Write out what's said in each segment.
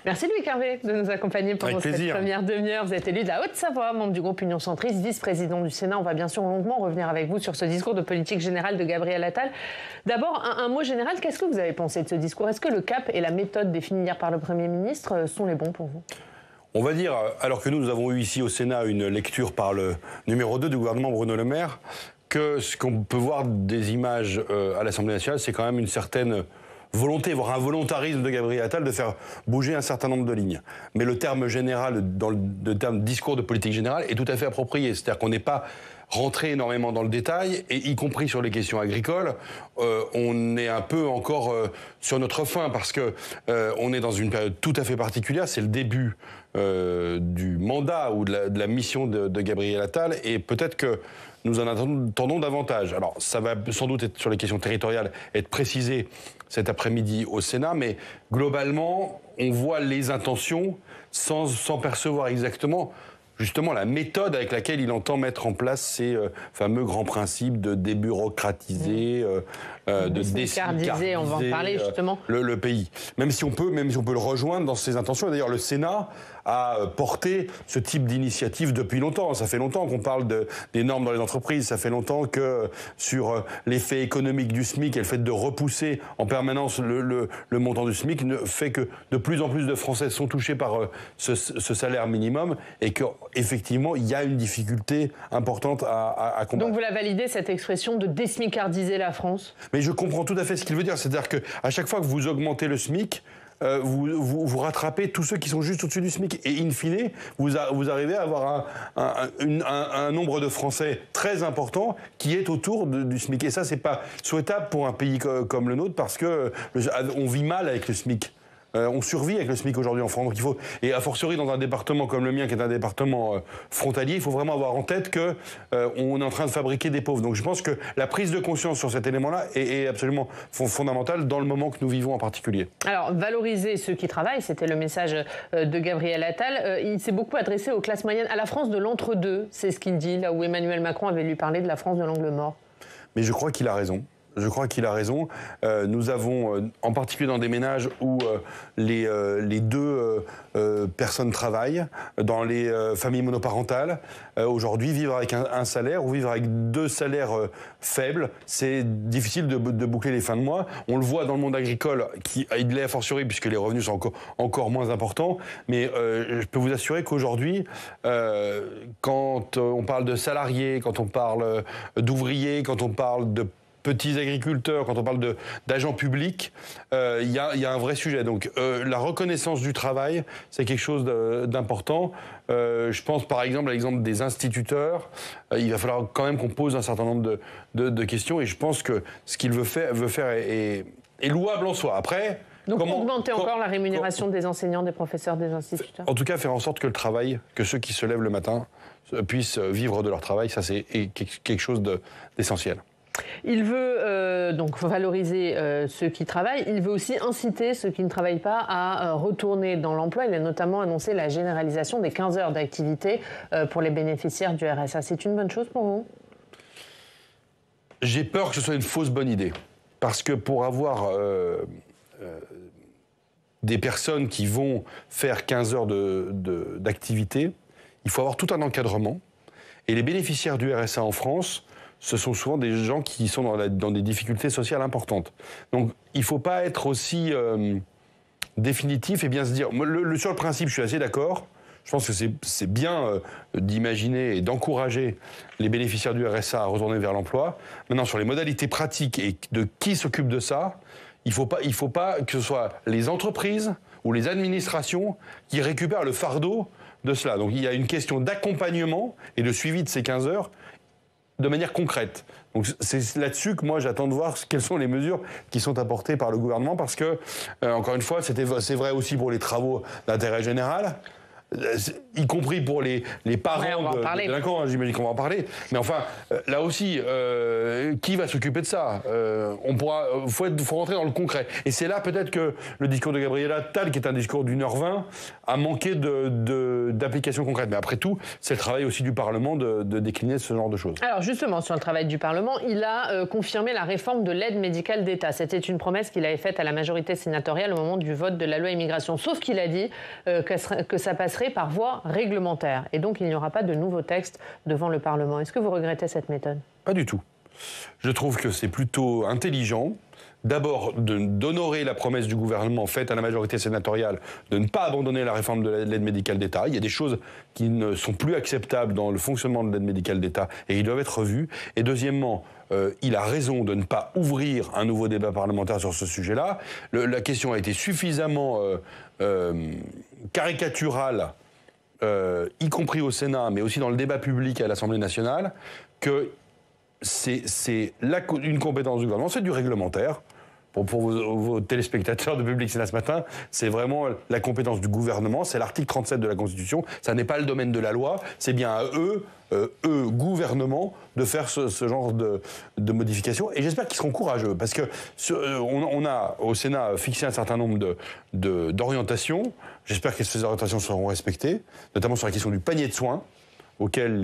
Merci Louis Hervé de nous accompagner pendant cette première demi-heure. Vous êtes élu de la Haute-Savoie, membre du groupe Union Centriste, vice-président du Sénat. On va bien sûr longuement revenir avec vous sur ce discours de politique générale de Gabriel Attal. D'abord, un mot général, qu'est-ce que vous avez pensé de ce discours? Est-ce que le cap et la méthode définis hier par le Premier ministre sont les bons pour vous? On va dire, alors que nous avons eu ici au Sénat une lecture par le numéro 2 du gouvernement Bruno Le Maire, que ce qu'on peut voir des images à l'Assemblée nationale, c'est quand même une certaine volonté, voire un volontarisme de Gabriel Attal de faire bouger un certain nombre de lignes. Mais le terme général, dans le terme discours de politique générale, est tout à fait approprié. C'est-à-dire qu'on n'est pas rentré énormément dans le détail, et y compris sur les questions agricoles, on est un peu encore sur notre faim, parce que on est dans une période tout à fait particulière. C'est le début du mandat ou de la mission de Gabriel Attal, et peut-être que nous en attendons davantage. Alors, ça va sans doute être sur les questions territoriales, être précisé cet après-midi au Sénat, mais globalement, on voit les intentions sans percevoir exactement justement la méthode avec laquelle il entend mettre en place ces fameux grands principes de débureaucratiser, de désmicariser, on va en parler justement, le pays. Même si on peut le rejoindre dans ses intentions. Et d'ailleurs, le Sénat a porté ce type d'initiative depuis longtemps. Ça fait longtemps qu'on parle des normes dans les entreprises. Ça fait longtemps que sur l'effet économique du SMIC et le fait de repousser en permanence le montant du SMIC fait que de plus en plus de Français sont touchés par ce salaire minimum, et qu'effectivement, il y a une difficulté importante à combattre. Donc vous la validez, cette expression de désmicardiser la France? Mais je comprends tout à fait ce qu'il veut dire. C'est-à-dire qu'à chaque fois que vous augmentez le SMIC, vous rattrapez tous ceux qui sont juste au-dessus du SMIC. Et in fine, vous arrivez à avoir un nombre de Français très important qui est autour du SMIC. Et ça, c'est pas souhaitable pour un pays comme le nôtre, parce que on vit mal avec le SMIC. On survit avec le SMIC aujourd'hui en France. Donc il faut, et a fortiori dans un département comme le mien, qui est un département frontalier, il faut vraiment avoir en tête que on est en train de fabriquer des pauvres. Donc je pense que la prise de conscience sur cet élément-là est absolument fondamentale dans le moment que nous vivons en particulier. Alors, valoriser ceux qui travaillent, c'était le message de Gabriel Attal. Il s'est beaucoup adressé aux classes moyennes, à la France de l'entre-deux. C'est ce qu'il dit, là où Emmanuel Macron avait lui parlé de la France de l'angle mort. Mais je crois qu'il a raison. Je crois qu'il a raison. Nous avons, en particulier dans des ménages où les deux personnes travaillent, dans les familles monoparentales, aujourd'hui, vivre avec un salaire ou vivre avec deux salaires faibles, c'est difficile de boucler les fins de mois. On le voit dans le monde agricole, il l'est a fortiori puisque les revenus sont encore moins importants. Mais je peux vous assurer qu'aujourd'hui, quand on parle de salariés, quand on parle d'ouvriers, quand on parle de petits agriculteurs, quand on parle d'agents publics, il y a un vrai sujet. Donc la reconnaissance du travail, c'est quelque chose d'important. Je pense par exemple à l'exemple des instituteurs. Il va falloir quand même qu'on pose un certain nombre de questions, et je pense que ce qu'il veut faire est louable en soi. Après, donc augmenter encore la rémunération des enseignants, des professeurs, des instituteurs. En tout cas, faire en sorte que le travail, que ceux qui se lèvent le matin puissent vivre de leur travail, ça c'est quelque chose d'essentiel. Il veut donc valoriser ceux qui travaillent. Il veut aussi inciter ceux qui ne travaillent pas à retourner dans l'emploi. Il a notamment annoncé la généralisation des 15 heures d'activité pour les bénéficiaires du RSA. C'est une bonne chose pour vous? J'ai peur que ce soit une fausse bonne idée. Parce que pour avoir des personnes qui vont faire 15 heures d'activité, il faut avoir tout un encadrement. Et les bénéficiaires du RSA en France, ce sont souvent des gens qui sont dans des difficultés sociales importantes. Donc il ne faut pas être aussi définitif et bien se dire... Sur le principe, je suis assez d'accord. Je pense que c'est bien d'imaginer et d'encourager les bénéficiaires du RSA à retourner vers l'emploi. Maintenant, sur les modalités pratiques et de qui s'occupe de ça, il faut pas que ce soit les entreprises ou les administrations qui récupèrent le fardeau de cela. Donc il y a une question d'accompagnement et de suivi de ces 15 heures de manière concrète. Donc c'est là-dessus que moi j'attends de voir quelles sont les mesures qui sont apportées par le gouvernement, parce que, encore une fois, c'est vrai aussi pour les travaux d'intérêt général. y compris pour les parents de délinquants, j'imagine qu'on va en parler. Mais enfin, là aussi, qui va s'occuper de ça? Faut rentrer dans le concret. Et c'est là peut-être que le discours de Gabriel Attal, qui est un discours d'1h20, a manqué d'application concrète. Mais après tout, c'est le travail aussi du Parlement de décliner ce genre de choses. Alors justement, sur le travail du Parlement, il a confirmé la réforme de l'aide médicale d'État. C'était une promesse qu'il avait faite à la majorité sénatoriale au moment du vote de la loi immigration. Sauf qu'il a dit que ça passerait par voie réglementaire. Et donc, il n'y aura pas de nouveau texte devant le Parlement. Est-ce que vous regrettez cette méthode? Pas du tout. Je trouve que c'est plutôt intelligent. D'abord, d'honorer la promesse du gouvernement faite à la majorité sénatoriale de ne pas abandonner la réforme de l'aide médicale d'État. Il y a des choses qui ne sont plus acceptables dans le fonctionnement de l'aide médicale d'État et ils doivent être revus. Et deuxièmement, il a raison de ne pas ouvrir un nouveau débat parlementaire sur ce sujet-là. La question a été suffisamment caricaturale, y compris au Sénat, mais aussi dans le débat public à l'Assemblée nationale, que c'est une compétence du gouvernement, c'est du réglementaire. Pour vos téléspectateurs de Public Sénat ce matin, c'est vraiment la compétence du gouvernement, c'est l'article 37 de la Constitution, ça n'est pas le domaine de la loi, c'est bien à eux, gouvernement, de faire ce genre de modifications. Et j'espère qu'ils seront courageux, parce que on a au Sénat fixé un certain nombre d'orientations. J'espère que ces orientations seront respectées, notamment sur la question du panier de soins, auquel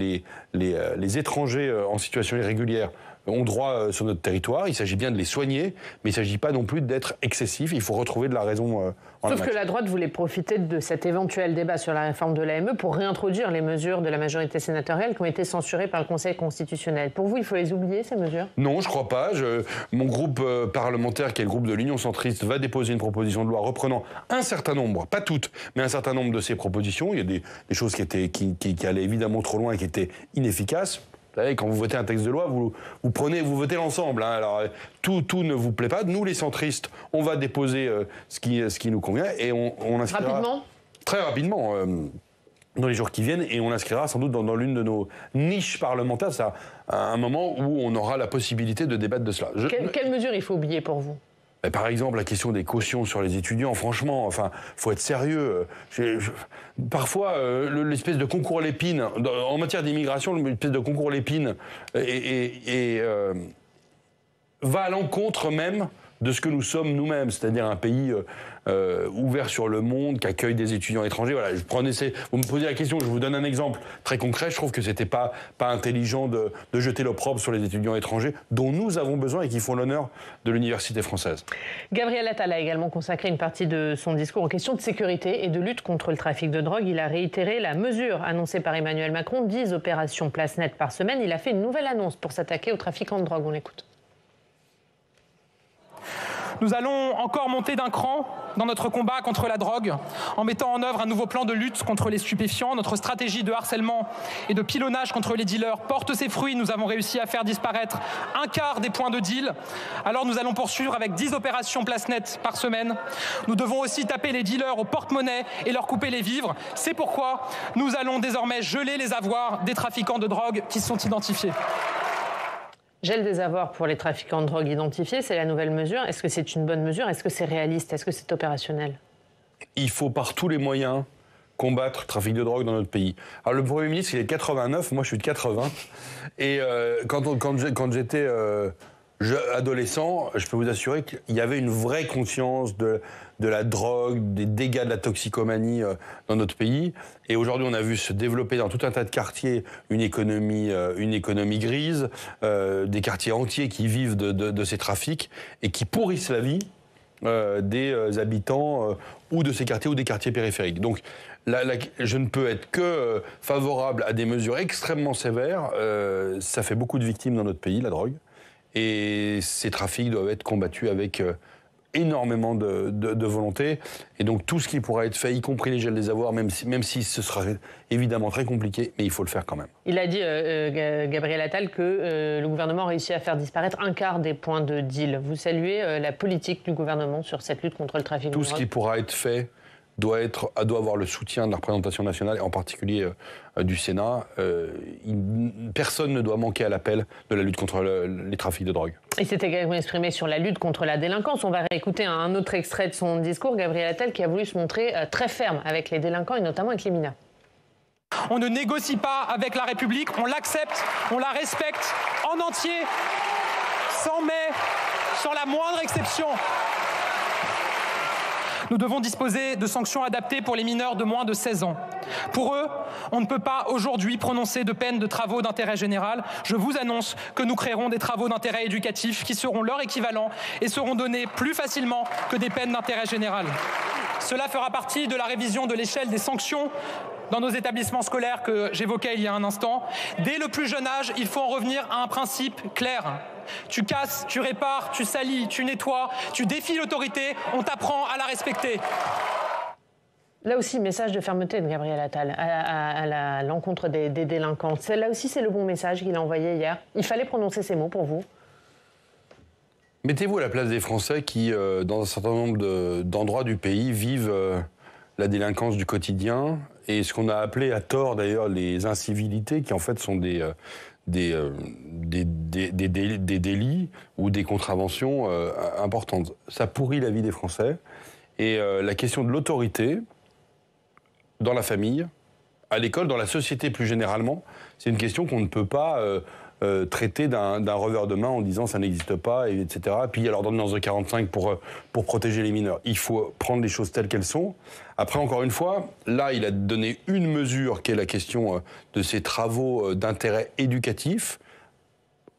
les étrangers en situation irrégulière ont droit sur notre territoire. Il s'agit bien de les soigner, mais il ne s'agit pas non plus d'être excessif. Il faut retrouver de la raison en la matière. Sauf que la droite voulait profiter de cet éventuel débat sur la réforme de l'AME pour réintroduire les mesures de la majorité sénatoriale qui ont été censurées par le Conseil constitutionnel. Pour vous, il faut les oublier, ces mesures? Non, je ne crois pas. Mon groupe parlementaire, qui est le groupe de l'Union centriste, va déposer une proposition de loi reprenant un certain nombre, pas toutes, mais un certain nombre de ces propositions. Il y a des choses qui allaient évidemment trop loin et qui étaient inefficaces. Vous savez, quand vous votez un texte de loi, vous votez l'ensemble. Hein. Alors, tout ne vous plaît pas. Nous, les centristes, on va déposer ce qui nous convient et on inscrira... Rapidement? Très rapidement, dans les jours qui viennent, et on inscrira sans doute dans l'une de nos niches parlementaires, ça, à un moment où on aura la possibilité de débattre de cela. Quelle mesure il faut oublier pour vous? Par exemple, la question des cautions sur les étudiants, franchement, faut être sérieux. Parfois, l'espèce de concours Lépine, en matière d'immigration, l'espèce de concours Lépine va à l'encontre même de ce que nous sommes nous-mêmes, c'est-à-dire un pays ouvert sur le monde, qui accueille des étudiants étrangers. Voilà, vous me posez la question, je vous donne un exemple très concret. Je trouve que c'était pas intelligent de jeter l'opprobre sur les étudiants étrangers, dont nous avons besoin et qui font l'honneur de l'université française. Gabriel Attal a également consacré une partie de son discours aux questions de sécurité et de lutte contre le trafic de drogue. Il a réitéré la mesure annoncée par Emmanuel Macron, 10 opérations place nette par semaine. Il a fait une nouvelle annonce pour s'attaquer aux trafiquants de drogue. On l'écoute. Nous allons encore monter d'un cran dans notre combat contre la drogue en mettant en œuvre un nouveau plan de lutte contre les stupéfiants. Notre stratégie de harcèlement et de pilonnage contre les dealers porte ses fruits. Nous avons réussi à faire disparaître un quart des points de deal. Alors nous allons poursuivre avec 10 opérations place nette par semaine. Nous devons aussi taper les dealers au porte-monnaie et leur couper les vivres. C'est pourquoi nous allons désormais geler les avoirs des trafiquants de drogue qui sont identifiés. Gel des avoirs pour les trafiquants de drogue identifiés, c'est la nouvelle mesure. Est-ce que c'est une bonne mesure? Est-ce que c'est réaliste? Est-ce que c'est opérationnel? Il faut par tous les moyens combattre le trafic de drogue dans notre pays. Alors le Premier ministre, il est de 89, moi je suis de 80. Et quand j'étais adolescent, je peux vous assurer qu'il y avait une vraie conscience de la drogue, des dégâts de la toxicomanie dans notre pays. Et aujourd'hui, on a vu se développer dans tout un tas de quartiers une économie grise, des quartiers entiers qui vivent de ces trafics et qui pourrissent la vie des habitants ou de ces quartiers ou des quartiers périphériques. Donc, je ne peux être que favorable à des mesures extrêmement sévères. Ça fait beaucoup de victimes dans notre pays, la drogue. Et ces trafics doivent être combattus avec énormément de volonté. Et donc tout ce qui pourra être fait, y compris les gels des avoirs, même si ce sera évidemment très compliqué, mais il faut le faire quand même. Il a dit, Gabriel Attal, que le gouvernement a réussi à faire disparaître un quart des points de deal. Vous saluez la politique du gouvernement sur cette lutte contre le trafic de drogue? Tout ce qui pourra être fait doit avoir le soutien de la représentation nationale, et en particulier du Sénat. Personne ne doit manquer à l'appel de la lutte contre les trafics de drogue. Il s'est également exprimé sur la lutte contre la délinquance. On va réécouter un autre extrait de son discours, Gabriel Attal, qui a voulu se montrer très ferme avec les délinquants et notamment avec les mineurs. On ne négocie pas avec la République, on l'accepte, on la respecte en entier, sans mais, sans la moindre exception. Nous devons disposer de sanctions adaptées pour les mineurs de moins de 16 ans. Pour eux, on ne peut pas aujourd'hui prononcer de peine de travaux d'intérêt général. Je vous annonce que nous créerons des travaux d'intérêt éducatif qui seront leur équivalent et seront donnés plus facilement que des peines d'intérêt général. Cela fera partie de la révision de l'échelle des sanctions dans nos établissements scolaires que j'évoquais il y a un instant. Dès le plus jeune âge, il faut en revenir à un principe clair. Tu casses, tu répares, tu salis, tu nettoies, tu défies l'autorité, on t'apprend à la respecter. Là aussi, message de fermeté de Gabriel Attal à l'encontre des délinquants. Là aussi, c'est le bon message qu'il a envoyé hier. Il fallait prononcer ces mots pour vous. Mettez-vous à la place des Français qui, dans un certain nombre d'endroits du pays, vivent la délinquance du quotidien et ce qu'on a appelé à tort d'ailleurs les incivilités, qui en fait sont des délits ou des contraventions importantes. Ça pourrit la vie des Français. Et la question de l'autorité dans la famille, à l'école, dans la société plus généralement, c'est une question qu'on ne peut pas traiter d'un revers de main en disant ça n'existe pas, etc. Puis il y a l'ordonnance de 45 pour protéger les mineurs. Il faut prendre les choses telles qu'elles sont. Après, encore une fois, là, il a donné une mesure qui est la question de ces travaux d'intérêt éducatif.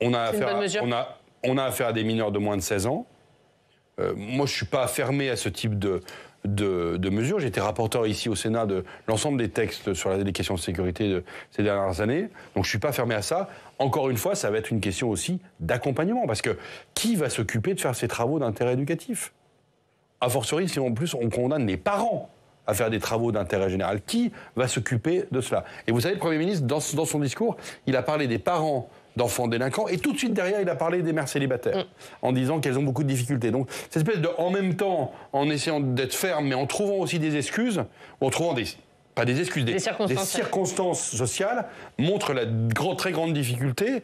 On a affaire à des mineurs de moins de 16 ans. Moi, je ne suis pas fermé à ce type de mesures. J'ai été rapporteur ici au Sénat de l'ensemble des textes sur les questions de sécurité de ces dernières années. Donc je ne suis pas fermé à ça. Encore une fois, ça va être une question aussi d'accompagnement. Parce que qui va s'occuper de faire ces travaux d'intérêt éducatif ? A fortiori, si en plus on condamne les parents à faire des travaux d'intérêt général, qui va s'occuper de cela ? Et vous savez, le Premier ministre, dans son discours, il a parlé des parents d'enfants délinquants, et tout de suite derrière, il a parlé des mères célibataires, en disant qu'elles ont beaucoup de difficultés. Donc, cette espèce de, en même temps, en essayant d'être ferme, mais en trouvant aussi des excuses, ou en trouvant des circonstances sociales, montre la très grande difficulté.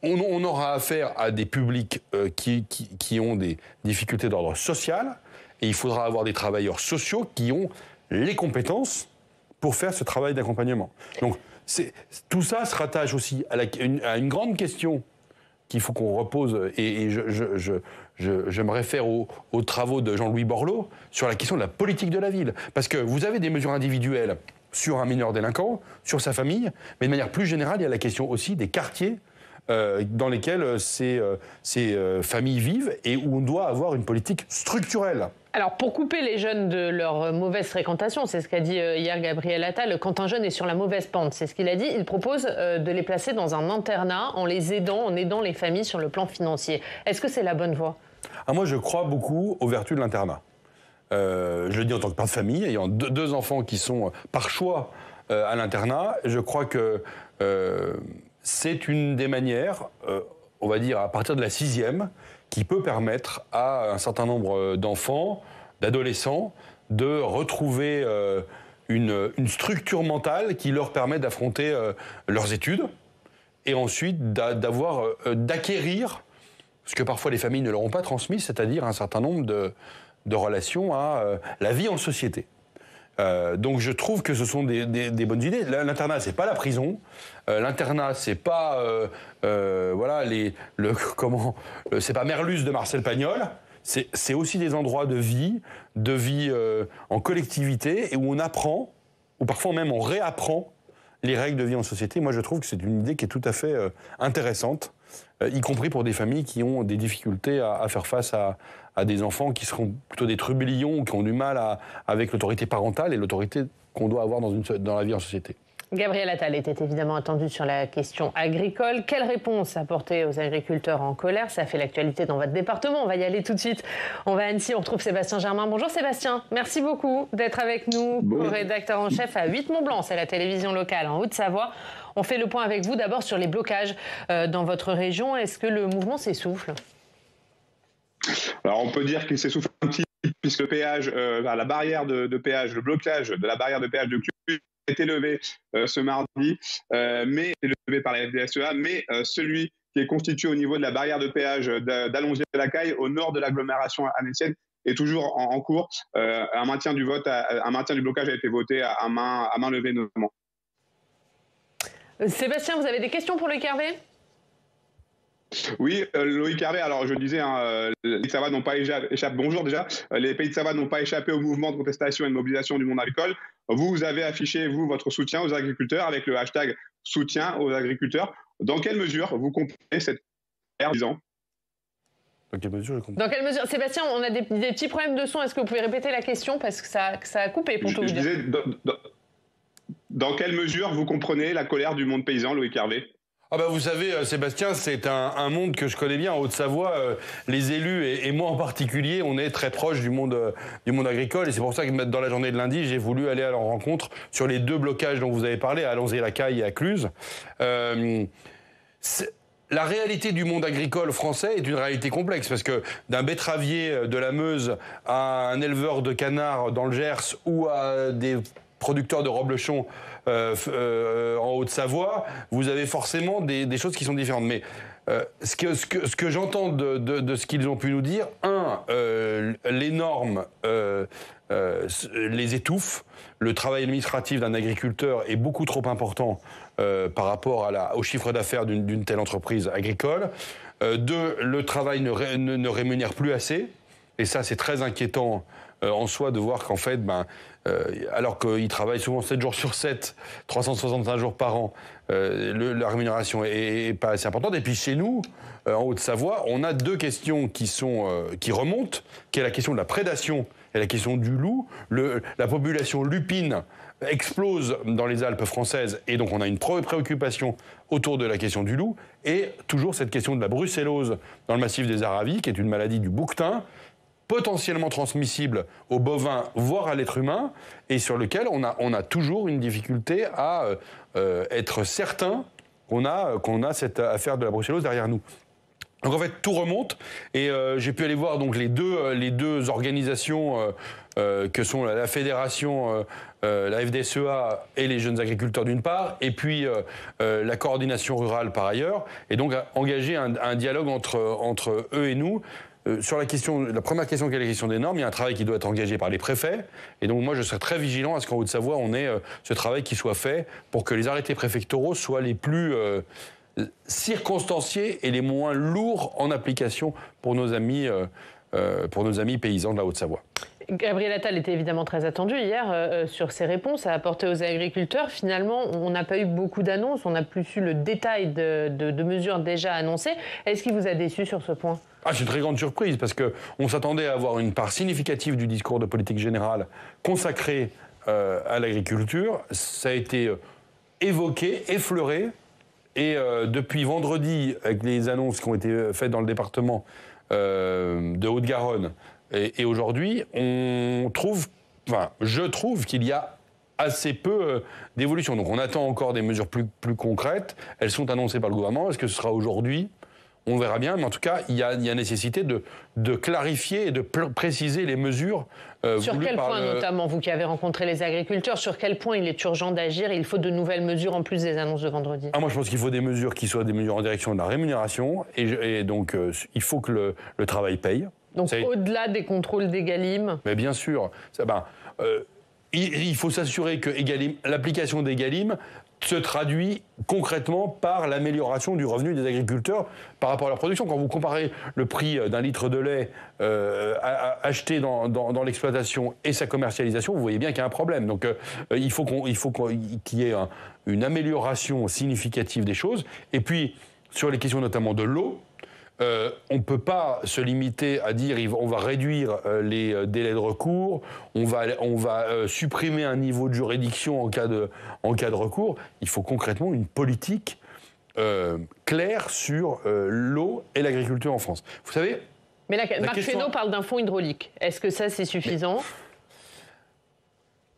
On aura affaire à des publics qui ont des difficultés d'ordre social, et il faudra avoir des travailleurs sociaux qui ont les compétences pour faire ce travail d'accompagnement. Donc, tout ça se rattache aussi à une grande question qu'il faut qu'on repose, et je me réfère aux travaux de Jean-Louis Borloo sur la question de la politique de la ville. Parce que vous avez des mesures individuelles sur un mineur délinquant, sur sa famille, mais de manière plus générale, il y a la question aussi des quartiers dans lesquels ces familles vivent et où on doit avoir une politique structurelle. Alors, pour couper les jeunes de leur mauvaise fréquentation, c'est ce qu'a dit hier Gabriel Attal, quand un jeune est sur la mauvaise pente, c'est ce qu'il a dit, il propose de les placer dans un internat en aidant les familles sur le plan financier. Est-ce que c'est la bonne voie ? Moi, je crois beaucoup aux vertus de l'internat. Je le dis en tant que père de famille, ayant deux enfants qui sont par choix à l'internat. Je crois que c'est une des manières, on va dire à partir de la 6e, qui peut permettre à un certain nombre d'enfants, d'adolescents, de retrouver une structure mentale qui leur permet d'affronter leurs études et ensuite d'acquérir ce que parfois les familles ne leur ont pas transmis, c'est-à-dire un certain nombre de relations à la vie en société. Donc je trouve que ce sont des bonnes idées. L'internat, c'est pas la prison. L'internat, c'est pas c'est pas Merlus de Marcel Pagnol. C'est aussi des endroits de vie en collectivité et où on apprend, ou parfois même on réapprend les règles de vie en société. Moi, je trouve que c'est une idée qui est tout à fait intéressante, y compris pour des familles qui ont des difficultés à faire face à des enfants qui seront plutôt des trublions ou qui ont du mal avec l'autorité parentale et l'autorité qu'on doit avoir dans la vie en société. Gabriel Attal était évidemment attendu sur la question agricole. Quelle réponse apporter aux agriculteurs en colère ? Ça fait l'actualité dans votre département. On va y aller tout de suite. On va à Annecy, on retrouve Sébastien Germain. Bonjour Sébastien, merci beaucoup d'être avec nous, co-rédacteur en chef à 8 Mont-Blanc, c'est la télévision locale en Haute-Savoie. On fait le point avec vous d'abord sur les blocages dans votre région. Est-ce que le mouvement s'essouffle ? Alors on peut dire qu'il s'essouffle un petit peu puisque le péage, la barrière de péage, le blocage de la barrière de péage de Cluj a été levé ce mardi, mais levé par la FDSEA, mais celui qui est constitué au niveau de la barrière de péage d'Allongier-la-Caille au nord de l'agglomération annécienne est toujours en cours. Un maintien du blocage a été voté à main levée notamment. Sébastien, vous avez des questions pour Loïc Hervé ? Oui, Loïc Hervé, alors je le disais, les pays de Savoie n'ont pas échappé. Bonjour déjà. Les pays de Savoie n'ont pas échappé au mouvement de contestation et de mobilisation du monde agricole. Vous avez affiché, vous, votre soutien aux agriculteurs avec le hashtag soutien aux agriculteurs. Dans quelle mesure vous comprenez cette ère disant ? Dans quelle mesure Sébastien, on a des petits problèmes de son. Est-ce que vous pouvez répéter la question parce que ça a coupé pour tout vous dire. Je disais, dans quelle mesure vous comprenez la colère du monde paysan, Loïc Hervé ? Ah bah vous savez, Sébastien, c'est un monde que je connais bien en Haute-Savoie. Les élus et moi en particulier, on est très proche du monde agricole et c'est pour ça que dans la journée de lundi, j'ai voulu aller à leur rencontre sur les 2 blocages dont vous avez parlé, à Allonzé-la-Caille et à Cluses. La réalité du monde agricole français est une réalité complexe parce que d'un betteravier de la Meuse à un éleveur de canards dans le Gers ou à des producteurs de reblochon en Haute-Savoie, vous avez forcément des choses qui sont différentes. Mais ce que j'entends de ce qu'ils ont pu nous dire, les normes les étouffe. Le travail administratif d'un agriculteur est beaucoup trop important par rapport au chiffre d'affaires d'une telle entreprise agricole. 2, le travail ne rémunère plus assez. Et ça, c'est très inquiétant en soi de voir qu'en fait, alors qu'ils travaillent souvent 7 jours sur 7, 365 jours par an, la rémunération est pas assez importante. Et puis chez nous, en Haute-Savoie, on a 2 questions qui remontent, qui est la question de la prédation et la question du loup. La population lupine explose dans les Alpes françaises et donc on a une préoccupation autour de la question du loup et toujours cette question de la brucellose dans le massif des Aravis, qui est une maladie du bouquetin, potentiellement transmissible aux bovins, voire à l'être humain, et sur lequel on a toujours une difficulté à être certain qu'on a cette affaire de la brucellose derrière nous. Donc en fait, tout remonte, et j'ai pu aller voir donc les deux organisations que sont la fédération, la FDSEA et les jeunes agriculteurs d'une part, et puis la coordination rurale par ailleurs, et donc engager un dialogue entre eux et nous. Sur la première question qui est la question des normes, il y a un travail qui doit être engagé par les préfets. Et donc moi, je serais très vigilant à ce qu'en Haute-Savoie, on ait ce travail qui soit fait pour que les arrêtés préfectoraux soient les plus circonstanciés et les moins lourds en application pour nos amis paysans de la Haute-Savoie. Gabriel Attal était évidemment très attendu hier sur ses réponses à apporter aux agriculteurs. Finalement, on n'a pas eu beaucoup d'annonces, on n'a plus su le détail de mesures déjà annoncées. Est-ce qu'il vous a déçu sur ce point ? C'est une très grande surprise parce qu'on s'attendait à avoir une part significative du discours de politique générale consacrée à l'agriculture. Ça a été évoqué, effleuré. Et depuis vendredi, avec les annonces qui ont été faites dans le département de Haute-Garonne, et aujourd'hui, je trouve qu'il y a assez peu d'évolution. Donc on attend encore des mesures plus concrètes. Elles sont annoncées par le gouvernement. Est-ce que ce sera aujourd'hui ? On verra bien. Mais en tout cas, il y a nécessité de clarifier et de préciser les mesures sur quel point, notamment, vous qui avez rencontré les agriculteurs, sur quel point il est urgent d'agir et il faut de nouvelles mesures en plus des annonces de vendredi ? Moi, je pense qu'il faut des mesures qui soient des mesures en direction de la rémunération. Et donc, il faut que le travail paye. Donc, au-delà des contrôles d'Egalim ? Mais bien sûr. Il faut s'assurer que l'application d'Egalim se traduit concrètement par l'amélioration du revenu des agriculteurs par rapport à leur production. Quand vous comparez le prix d'un litre de lait acheté dans l'exploitation et sa commercialisation, vous voyez bien qu'il y a un problème. Donc il faut qu'il y ait une amélioration significative des choses. Et puis, sur les questions notamment de l'eau, on ne peut pas se limiter à dire on va réduire les délais de recours, on va supprimer un niveau de juridiction en cas de recours. Il faut concrètement une politique claire sur l'eau et l'agriculture en France. Vous savez... Mais là, Marc Fesneau parle d'un fonds hydraulique. Est-ce que ça, c'est suffisant ?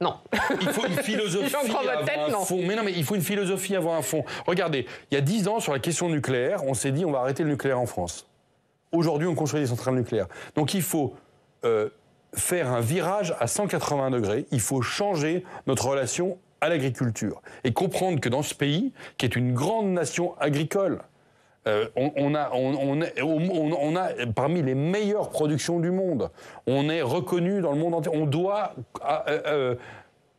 Non. Il faut une philosophie avant un fonds. Mais non, mais il faut une philosophie avant un fonds. Regardez, il y a 10 ans, sur la question nucléaire, on s'est dit on va arrêter le nucléaire en France. Aujourd'hui, on construit des centrales nucléaires. Donc il faut faire un virage à 180 degrés. Il faut changer notre relation à l'agriculture. Et comprendre que dans ce pays, qui est une grande nation agricole, on a parmi les meilleures productions du monde. On est reconnu dans le monde entier. On doit...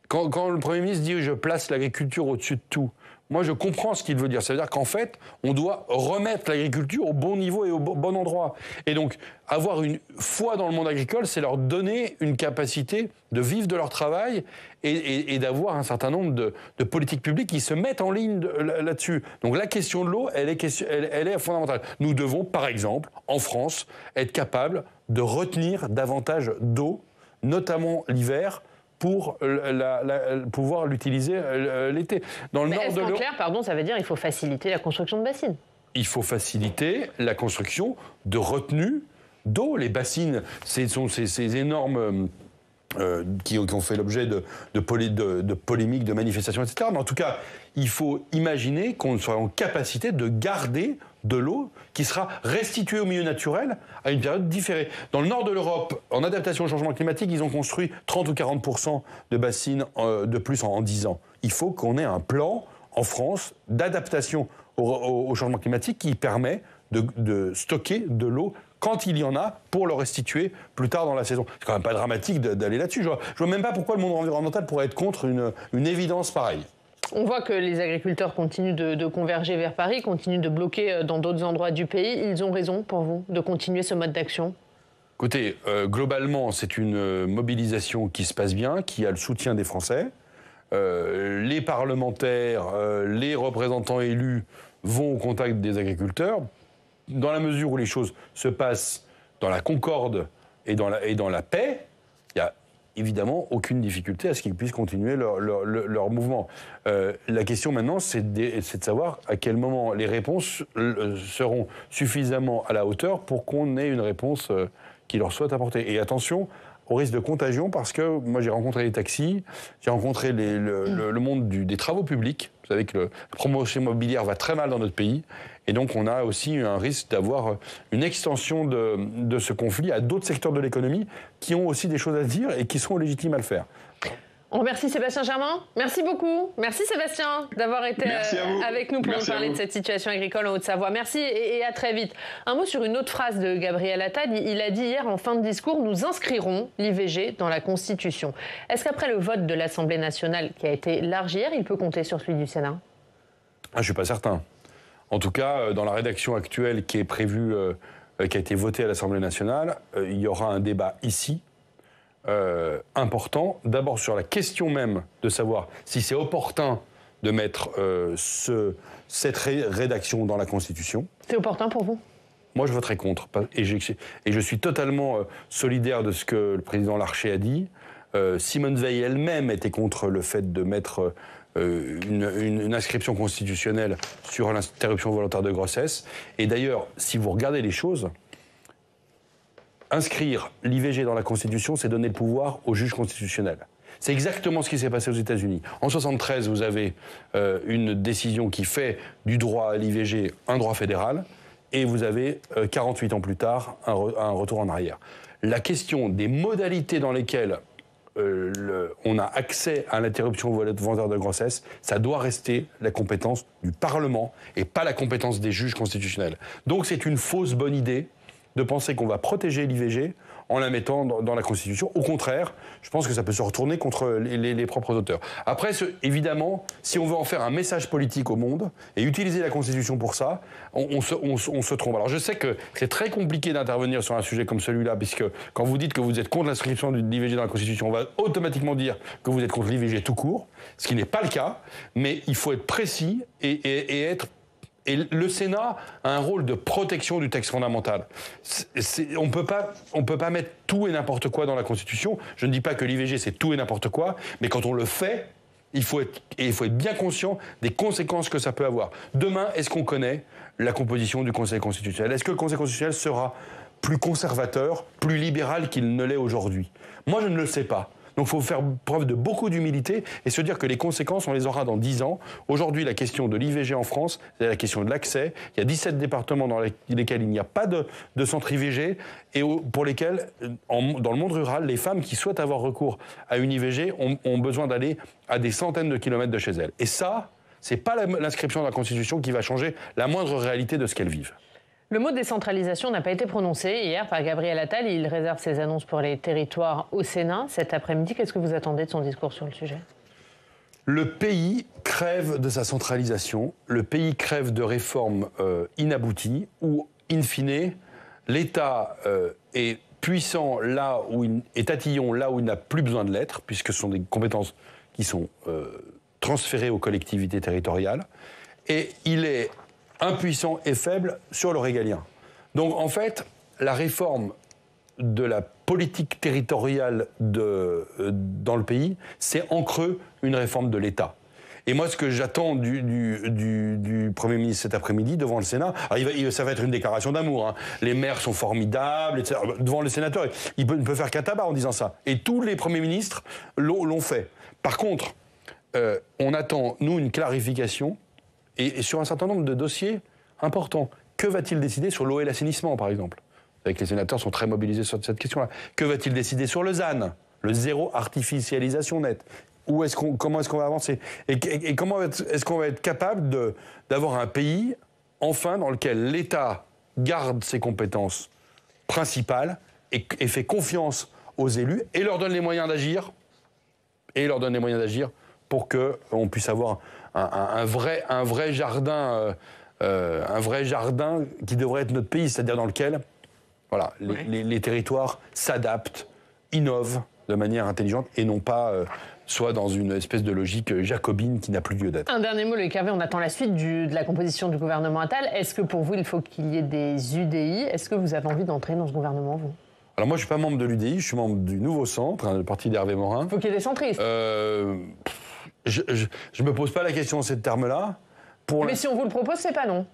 Quand le Premier ministre dit « je place l'agriculture au-dessus de tout », moi je comprends ce qu'il veut dire. Ça veut dire qu'en fait, on doit remettre l'agriculture au bon niveau et au bon endroit. Et donc, avoir une foi dans le monde agricole, c'est leur donner une capacité de vivre de leur travail et d'avoir un certain nombre de politiques publiques qui se mettent en ligne là-dessus. Donc la question de l'eau, elle est fondamentale. Nous devons, par exemple, en France, être capables de retenir davantage d'eau, notamment l'hiver, pour pouvoir l'utiliser l'été. Dans le nord de l'Europe, clair, pardon, ça veut dire qu'il faut faciliter la construction de bassines. Il faut faciliter la construction de retenues d'eau. Les bassines, ce sont ces énormes qui ont fait l'objet de polémiques, de manifestations, etc. Mais en tout cas, il faut imaginer qu'on soit en capacité de garder de l'eau qui sera restituée au milieu naturel à une période différée. Dans le nord de l'Europe, en adaptation au changement climatique, ils ont construit 30 ou 40% de bassines de plus en 10 ans. Il faut qu'on ait un plan en France d'adaptation au changement climatique qui permet de stocker de l'eau quand il y en a, pour le restituer plus tard dans la saison. C'est quand même pas dramatique d'aller là-dessus. Je vois même pas pourquoi le monde environnemental pourrait être contre une évidence pareille. On voit que les agriculteurs continuent de converger vers Paris, continuent de bloquer dans d'autres endroits du pays. Ils ont raison, pour vous, de continuer ce mode d'action ? Écoutez, globalement, c'est une mobilisation qui se passe bien, qui a le soutien des Français. Les parlementaires, les représentants élus vont au contact des agriculteurs. Dans la mesure où les choses se passent dans la concorde et dans la paix, il n'y a évidemment aucune difficulté à ce qu'ils puissent continuer leur mouvement. La question maintenant, c'est de savoir à quel moment les réponses seront suffisamment à la hauteur pour qu'on ait une réponse qui leur soit apportée. Et attention au risque de contagion, parce que moi j'ai rencontré les taxis, j'ai rencontré le monde des travaux publics. Vous savez que la promotion immobilière va très mal dans notre pays. Et donc on a aussi un risque d'avoir une extension de ce conflit à d'autres secteurs de l'économie qui ont aussi des choses à dire et qui sont légitimes à le faire. On remercie Sébastien Germain. Merci beaucoup. Merci Sébastien d'avoir été avec nous pour nous parler de cette situation agricole en Haute-Savoie. Merci et à très vite. Un mot sur une autre phrase de Gabriel Attal. Il a dit hier en fin de discours, nous inscrirons l'IVG dans la Constitution. Est-ce qu'après le vote de l'Assemblée nationale qui a été large hier, il peut compter sur celui du Sénat ? Je ne suis pas certain. En tout cas, dans la rédaction actuelle qui est prévue, qui a été votée à l'Assemblée nationale, il y aura un débat ici important. D'abord sur la question même de savoir si c'est opportun de mettre cette rédaction dans la Constitution. C'est opportun pour vous ? Moi, je voterai contre. Et je suis totalement solidaire de ce que le président Larcher a dit. Simone Veil elle-même était contre le fait de mettre une inscription constitutionnelle sur l'interruption volontaire de grossesse. Et d'ailleurs, si vous regardez les choses, inscrire l'IVG dans la Constitution, c'est donner le pouvoir au juge constitutionnel. C'est exactement ce qui s'est passé aux États-Unis. En 1973, vous avez une décision qui fait du droit à l'IVG un droit fédéral, et vous avez 48 ans plus tard un retour en arrière. La question des modalités dans lesquelles on a accès à l'interruption volontaire de grossesse, ça doit rester la compétence du Parlement et pas la compétence des juges constitutionnels. Donc c'est une fausse bonne idée de penser qu'on va protéger l'IVG en la mettant dans la Constitution. Au contraire, je pense que ça peut se retourner contre les propres auteurs. Après, évidemment, si on veut en faire un message politique au monde et utiliser la Constitution pour ça, on se trompe. Alors je sais que c'est très compliqué d'intervenir sur un sujet comme celui-là, puisque quand vous dites que vous êtes contre l'inscription de l'IVG dans la Constitution, on va automatiquement dire que vous êtes contre l'IVG tout court, ce qui n'est pas le cas, mais il faut être précis et être... Et le Sénat a un rôle de protection du texte fondamental. On peut pas mettre tout et n'importe quoi dans la Constitution. Je ne dis pas que l'IVG c'est tout et n'importe quoi, mais quand on le fait, il faut être bien conscient des conséquences que ça peut avoir. Demain, est-ce qu'on connaît la composition du Conseil constitutionnel ? Est-ce que le Conseil constitutionnel sera plus conservateur, plus libéral qu'il ne l'est aujourd'hui ? Moi, je ne le sais pas. Donc il faut faire preuve de beaucoup d'humilité et se dire que les conséquences, on les aura dans 10 ans. Aujourd'hui, la question de l'IVG en France, c'est la question de l'accès. Il y a 17 départements dans lesquels il n'y a pas de centre IVG et pour lesquels, dans le monde rural, les femmes qui souhaitent avoir recours à une IVG ont besoin d'aller à des centaines de kilomètres de chez elles. Et ça, c'est pas l'inscription dans la Constitution qui va changer la moindre réalité de ce qu'elles vivent. Le mot décentralisation n'a pas été prononcé hier par Gabriel Attal. Il réserve ses annonces pour les territoires au Sénat cet après-midi. Qu'est-ce que vous attendez de son discours sur le sujet ? Le pays crève de sa centralisation, le pays crève de réformes inabouties où, in fine, l'État est puissant là où il est tatillon là où il n'a plus besoin de l'être, puisque ce sont des compétences qui sont transférées aux collectivités territoriales, et il est impuissant et faible sur le régalien. Donc en fait, la réforme de la politique territoriale dans le pays, c'est en creux une réforme de l'État. Et moi, ce que j'attends du Premier ministre cet après-midi devant le Sénat, alors ça va être une déclaration d'amour. Hein. Les maires sont formidables, etc. Devant les sénateurs, il ne peut faire qu'un tabac en disant ça. Et tous les premiers ministres l'ont fait. Par contre, on attend, nous, une clarification et sur un certain nombre de dossiers importants. Que va-t-il décider sur l'eau et l'assainissement, par exemple ? Avec les sénateurs sont très mobilisés sur cette question-là. Que va-t-il décider sur le ZAN, le zéro artificialisation nette ? Comment est-ce qu'on va avancer ? Et comment est-ce qu'on va être capable d'avoir un pays, enfin, dans lequel l'État garde ses compétences principales et fait confiance aux élus et leur donne les moyens d'agir, pour qu'on puisse avoir un vrai jardin qui devrait être notre pays, c'est-à-dire dans lequel les territoires s'adaptent, innovent de manière intelligente et non pas soit dans une espèce de logique jacobine qui n'a plus lieu d'être. Un dernier mot, Loïc Hervé, on attend la suite de la composition du gouvernement Attal. Est-ce que pour vous, il faut qu'il y ait des UDI ? Est-ce que vous avez envie d'entrer dans ce gouvernement, vous ? Alors moi, je ne suis pas membre de l'UDI, je suis membre du Nouveau Centre, le parti d'Hervé Morin. Il faut qu'il y ait des centristes. Je ne me pose pas la question de ces termes-là. Mais si on vous le propose, c'est pas non.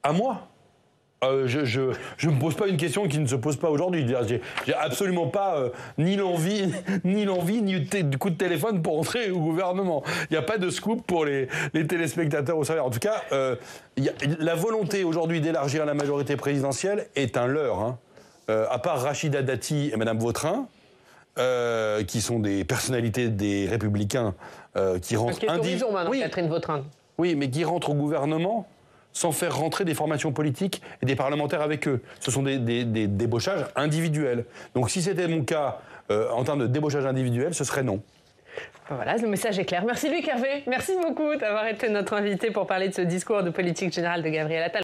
À moi ? Je ne me pose pas une question qui ne se pose pas aujourd'hui. J'ai absolument pas ni l'envie, ni du coup de téléphone pour entrer au gouvernement. Il n'y a pas de scoop pour les téléspectateurs au salaire. En tout cas, la volonté aujourd'hui d'élargir la majorité présidentielle est un leurre. Hein. À part Rachida Dati et Madame Vautrin, qui sont des personnalités des Républicains qui rentrent... Catherine Vautrin. Oui, mais qui rentrent au gouvernement sans faire rentrer des formations politiques et des parlementaires avec eux. Ce sont des débauchages individuels. Donc si c'était mon cas en termes de débauchage individuel, ce serait non. Voilà, le message est clair. Merci Loïc Hervé. Merci beaucoup d'avoir été notre invité pour parler de ce discours de politique générale de Gabriel Attal.